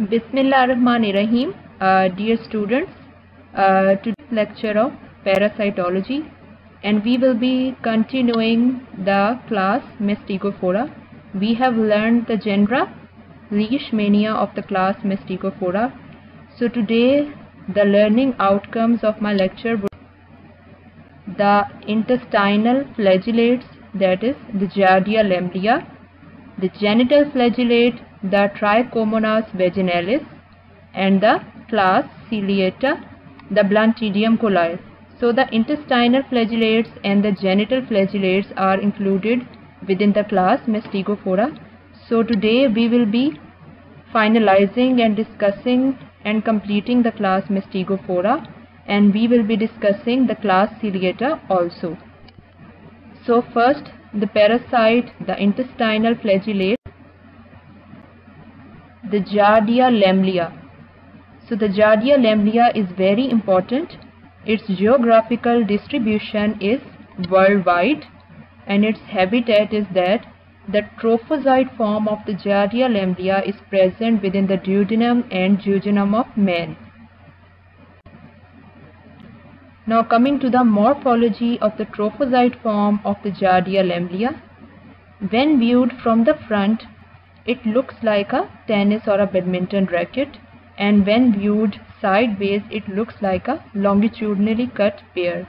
Bismillahirrahmanirrahim. Dear students, today's lecture of parasitology, and we will be continuing the class Mastigophora. We have learned the genera Leishmania of the class Mastigophora. So today the learning outcomes of my lecture would be the intestinal flagellates, that is the Giardia lamblia, the genital flagellate, the Trichomonas vaginalis, and the class Ciliata, the Blantidium coli. So the intestinal flagellates and the genital flagellates are included within the class Mastigophora. So today we will be finalizing and discussing and completing the class Mastigophora, and we will be discussing the class Ciliata also. So first, the parasite, the intestinal flagellate, the Giardia lamblia. So the Giardia lamblia is very important. Its geographical distribution is worldwide, and its habitat is that the trophozoite form of the Giardia lamblia is present within the duodenum and jejunum of man. Now coming to the morphology of the trophozoite form of the Giardia lamblia. When viewed from the front, it looks like a tennis or a badminton racket, and when viewed sideways, it looks like a longitudinally cut pear.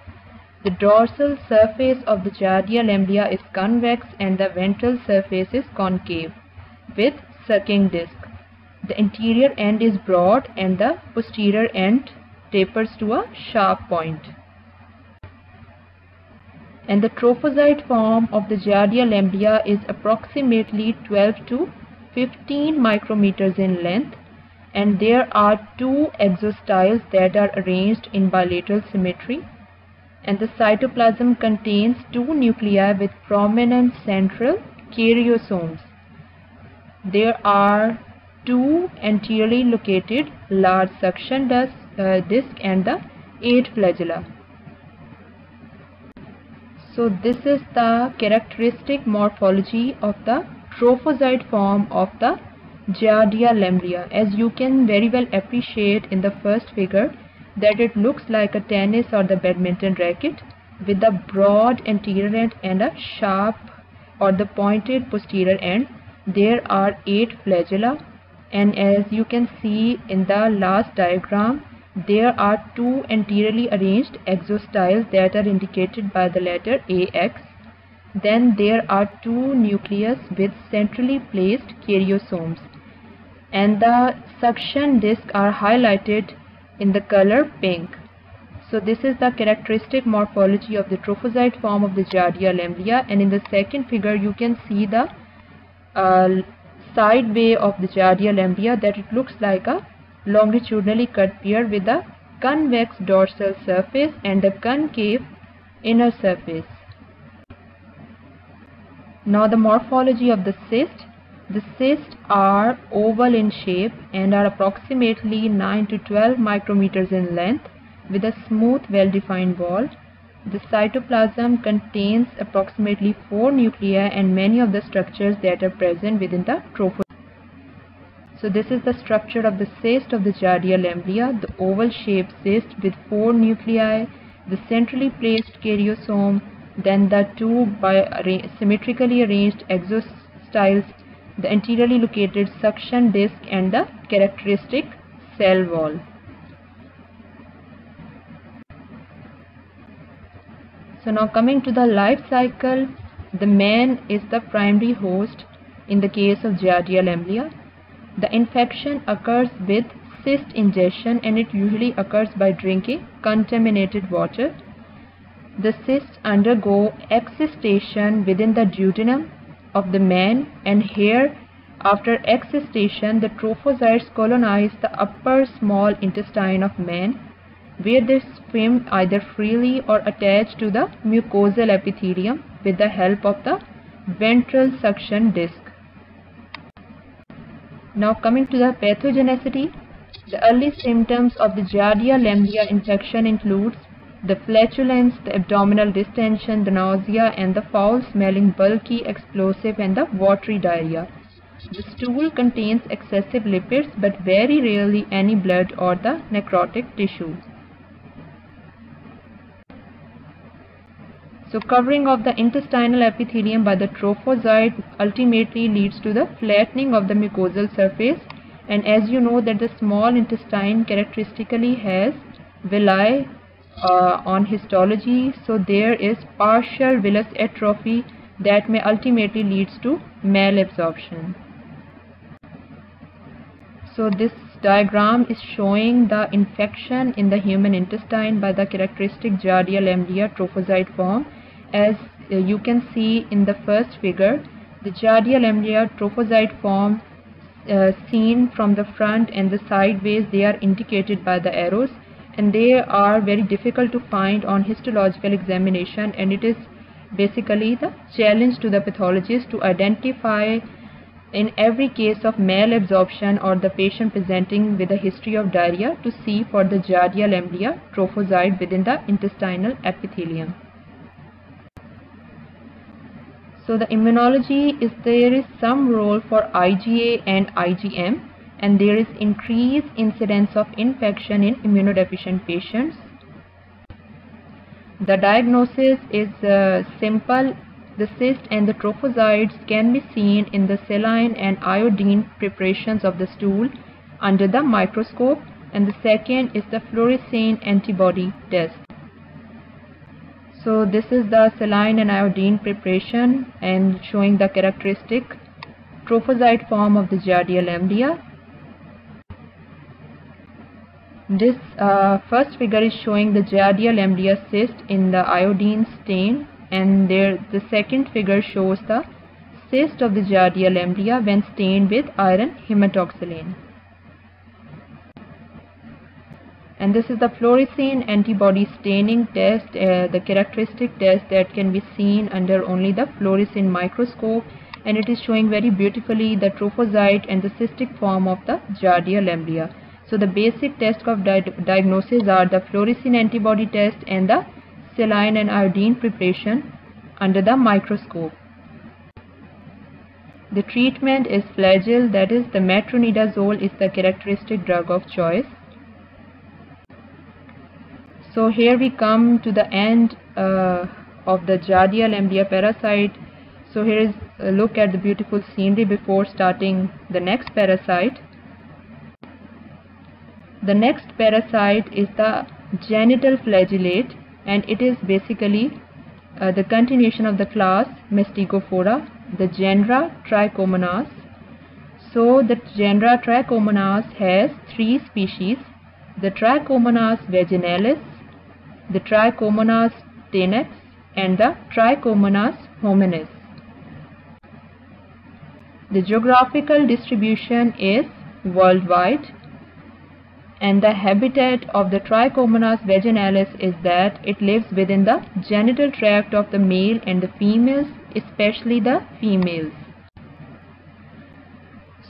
The dorsal surface of the Giardia lamblia is convex and the ventral surface is concave with sucking disc. The anterior end is broad and the posterior end tapers to a sharp point. And the trophozoite form of the Giardia lamblia is approximately 12 to 15 micrometers in length, and there are two exostyles that are arranged in bilateral symmetry, and the cytoplasm contains two nuclei with prominent central karyosomes. There are two anteriorly located large suction disc and the 8 flagella. So this is the characteristic morphology of the trophozoite form of the Giardia lamblia. As you can very well appreciate in the first figure, that it looks like a tennis or the badminton racket with a broad anterior end and a sharp or the pointed posterior end. There are 8 flagella, and as you can see in the last diagram, there are two anteriorly arranged exostyles that are indicated by the letter AX. Then there are two nucleus with centrally placed karyosomes, and the suction discs are highlighted in the color pink. So this is the characteristic morphology of the trophozoite form of the Giardia lamblia, and in the second figure you can see the side way of the Giardia lamblia, that it looks like a longitudinally cut pear with a convex dorsal surface and a concave inner surface. Now the morphology of the cyst. The cysts are oval in shape and are approximately 9 to 12 micrometers in length with a smooth well-defined wall. The cytoplasm contains approximately 4 nuclei and many of the structures that are present within the trophozoite. So this is the structure of the cyst of the Giardia lamblia, the oval-shaped cyst with 4 nuclei, the centrally placed karyosome, then the two symmetrically arranged exostyles, the anteriorly located suction disc, and the characteristic cell wall. So now coming to the life cycle, the man is the primary host in the case of Giardia lamblia. The infection occurs with cyst ingestion, and it usually occurs by drinking contaminated water. The cysts undergo excistation within the duodenum of the man, and here after excistation the trophozoites colonize the upper small intestine of man, where they swim either freely or attached to the mucosal epithelium with the help of the ventral suction disc. Now coming to the pathogenicity, the early symptoms of the Giardia lamblia infection includes the flatulence, the abdominal distension, the nausea, and the foul-smelling, bulky, explosive, and the watery diarrhea. The stool contains excessive lipids but very rarely any blood or the necrotic tissue. So covering of the intestinal epithelium by the trophozoite ultimately leads to the flattening of the mucosal surface, and as you know that the small intestine characteristically has villi on histology, so there is partial villus atrophy that may ultimately leads to malabsorption. So this diagram is showing the infection in the human intestine by the characteristic Giardia lamblia trophozoite form. As you can see in the first figure, the Giardia lamblia trophozoite form seen from the front and the sideways, they are indicated by the arrows, and they are very difficult to find on histological examination, and it is basically the challenge to the pathologist to identify in every case of malabsorption or the patient presenting with a history of diarrhea to see for the Giardia lamblia trophozoite within the intestinal epithelium. So the immunology is there is some role for IgA and IgM, and there is increased incidence of infection in immunodeficient patients. The diagnosis is simple. The cyst and the trophozoites can be seen in the saline and iodine preparations of the stool under the microscope, and the second is the fluorescein antibody test. So this is the saline and iodine preparation and showing the characteristic trophozoite form of the Giardia lamblia. This first figure is showing the Giardia lamblia cyst in the iodine stain, and the second figure shows the cyst of the Giardia lamblia when stained with iron hematoxylane. And this is the fluorescein antibody staining test, the characteristic test that can be seen under only the fluorescein microscope, and it is showing very beautifully the trophozoite and the cystic form of the Giardia lamblia. So the basic test of diagnosis are the fluorescein antibody test and the saline and iodine preparation under the microscope. The treatment is Flagyl, that is the metronidazole is the characteristic drug of choice. So here we come to the end of the Giardia lamblia parasite. So here is a look at the beautiful scenery before starting the next parasite. The next parasite is the genital flagellate, and it is basically the continuation of the class Mastigophora, the genera Trichomonas. So the genera Trichomonas has three species: the Trichomonas vaginalis, the Trichomonas tenax, and the Trichomonas hominis. The geographical distribution is worldwide, and the habitat of the Trichomonas vaginalis is that it lives within the genital tract of the male and the females, especially the females.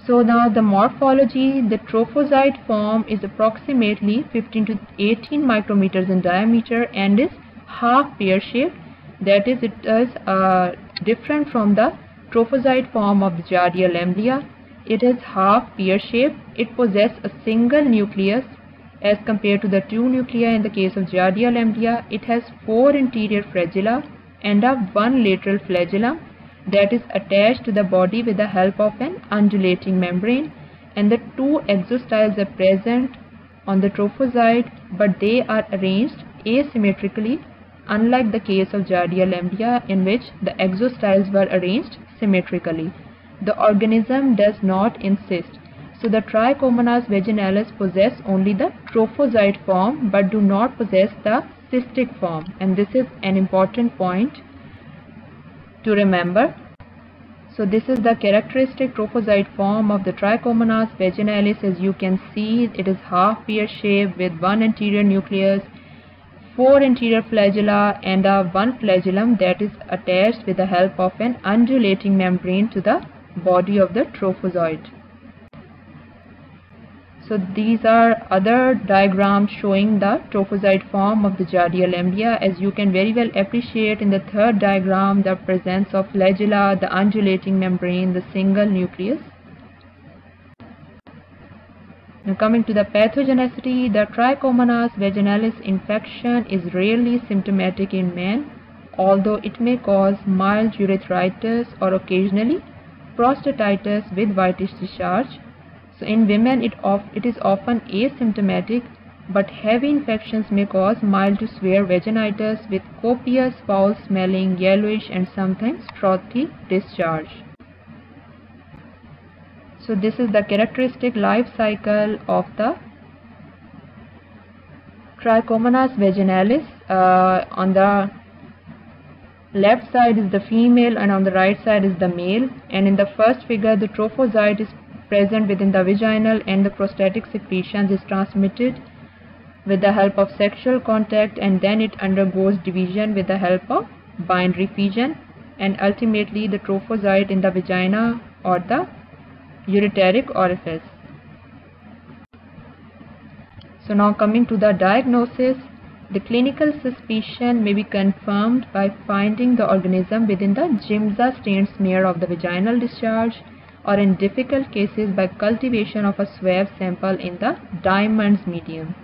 So now the morphology, the trophozoite form is approximately 15 to 18 micrometers in diameter and is half pear-shaped. That is, it is different from the trophozoite form of the Giardia lamblia. It is half pear-shaped. It possesses a single nucleus as compared to the two nuclei in the case of Giardia lamblia. It has 4 interior flagella and a 1 lateral flagellum that is attached to the body with the help of an undulating membrane, and the 2 exostyles are present on the trophozoite, but they are arranged asymmetrically, unlike the case of Giardia lamblia in which the exostyles were arranged symmetrically. The organism does not insist. So the Trichomonas vaginalis possess only the trophozoite form but do not possess the cystic form, and this is an important point to remember. So this is the characteristic trophozoite form of the Trichomonas vaginalis. As you can see, it is half pear shaped with 1 anterior nucleus, 4 interior flagella, and a 1 flagellum that is attached with the help of an undulating membrane to the body of the trophozoite. So these are other diagrams showing the trophozoite form of the Giardia lamblia. As you can very well appreciate in the third diagram, the presence of flagella, the undulating membrane, the single nucleus. Now coming to the pathogenicity, the Trichomonas vaginalis infection is rarely symptomatic in men, although it may cause mild urethritis or occasionally prostatitis with whitish discharge. So in women it is often asymptomatic, but heavy infections may cause mild to severe vaginitis with copious foul smelling, yellowish and sometimes frothy discharge. So this is the characteristic life cycle of the Trichomonas vaginalis. On the left side is the female and on the right side is the male, and in the first figure the trophozoite is present within the vaginal and the prostatic secretions is transmitted with the help of sexual contact, and then it undergoes division with the help of binary fission, and ultimately the trophozoite in the vagina or the ureteric orifice. So now coming to the diagnosis, the clinical suspicion may be confirmed by finding the organism within the Giemsa stained smear of the vaginal discharge, or in difficult cases by cultivation of a swab sample in the Diamond's medium.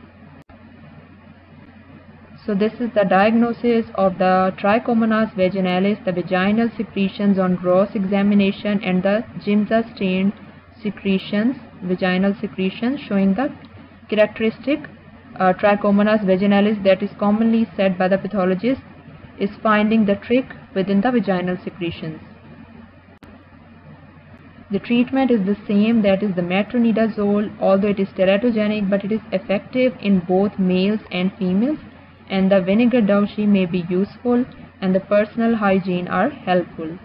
So this is the diagnosis of the Trichomonas vaginalis, the vaginal secretions on gross examination, and the Giemsa stained secretions, vaginal secretions, showing the characteristic Trichomonas vaginalis that is commonly said by the pathologist is finding the trick within the vaginal secretions. The treatment is the same, that is the metronidazole, although it is teratogenic, but it is effective in both males and females, and the vinegar dousing may be useful, and the personal hygiene are helpful.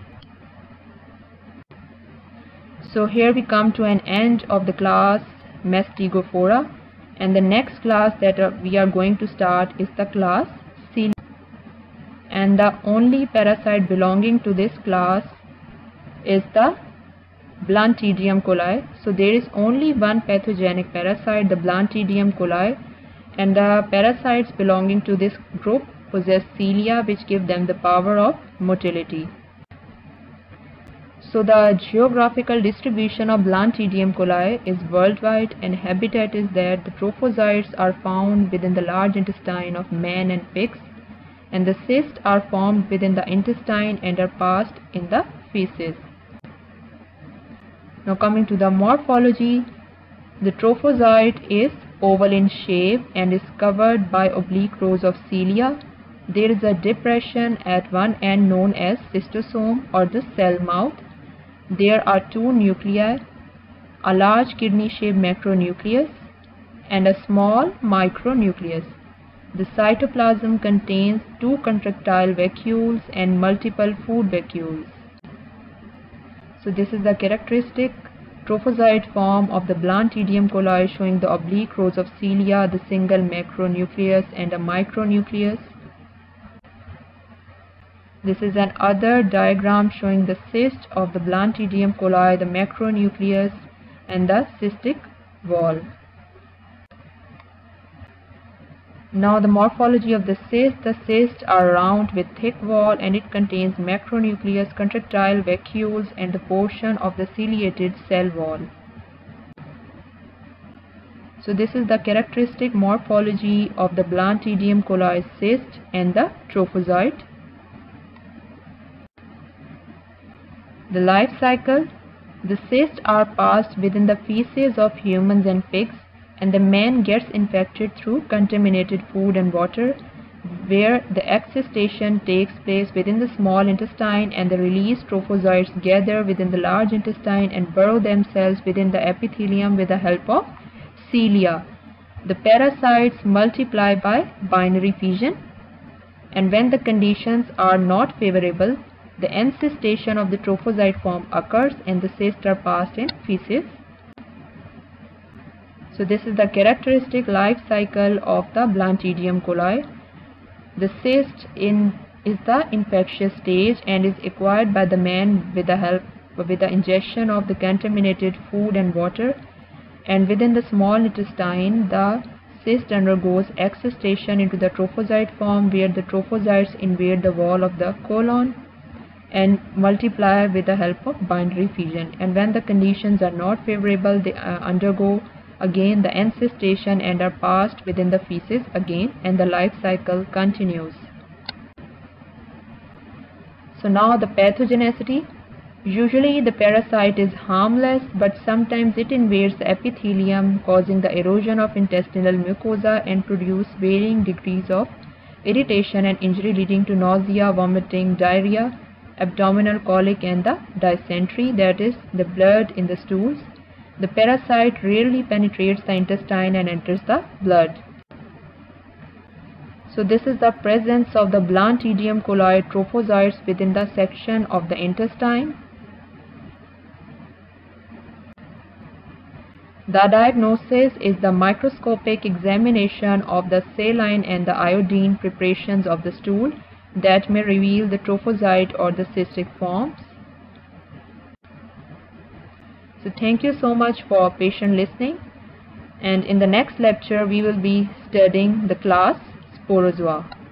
So here we come to an end of the class Mastigophora, and the next class that we are going to start is the class Cilia, and the only parasite belonging to this class is the Blantidium coli. So there is only one pathogenic parasite, the Blantidium coli, and the parasites belonging to this group possess cilia which give them the power of motility. So the geographical distribution of Blantidium coli is worldwide, and habitat is that the trophozoites are found within the large intestine of man and pigs, and the cysts are formed within the intestine and are passed in the feces. Now coming to the morphology, the trophozoite is oval in shape and is covered by oblique rows of cilia. There is a depression at one end known as cystosome or the cell mouth. There are two nuclei, a large kidney-shaped macronucleus and a small micronucleus. The cytoplasm contains two contractile vacuoles and multiple food vacuoles. So this is the characteristic trophozoite form of the Blantidium coli, showing the oblique rows of cilia, the single macronucleus and a micronucleus. This is another diagram showing the cyst of the Blantidium coli, the macronucleus and the cystic wall. Now the morphology of the cysts are round with thick wall, and it contains macronucleus, contractile vacuoles and the portion of the ciliated cell wall. So this is the characteristic morphology of the Blantidium coli cyst and the trophozoite. The life cycle. The cysts are passed within the feces of humans and pigs, and the man gets infected through contaminated food and water, where the excistation takes place within the small intestine, and the released trophozoites gather within the large intestine and burrow themselves within the epithelium with the help of cilia. The parasites multiply by binary fission, and when the conditions are not favorable, the encystation of the trophozoite form occurs and the cysts are passed in feces. So this is the characteristic life cycle of the Blantidium coli. The cyst is the infectious stage and is acquired by the man with the ingestion of the contaminated food and water, and within the small intestine the cyst undergoes excistation into the trophozoite form, where the trophozoites invade the wall of the colon and multiply with the help of binary fission, and when the conditions are not favorable, they undergo again the encystation and are passed within the feces again, and the life cycle continues. So now the pathogenicity. Usually the parasite is harmless, but sometimes it invades the epithelium, causing the erosion of intestinal mucosa and produce varying degrees of irritation and injury, leading to nausea, vomiting, diarrhea, abdominal colic and the dysentery, that is the blood in the stools. The parasite rarely penetrates the intestine and enters the blood. So this is the presence of the Blantidium coli trophozoites within the section of the intestine. The diagnosis is the microscopic examination of the saline and the iodine preparations of the stool that may reveal the trophozoite or the cystic forms. So thank you so much for patient listening, and in the next lecture we will be studying the class Sporozoa.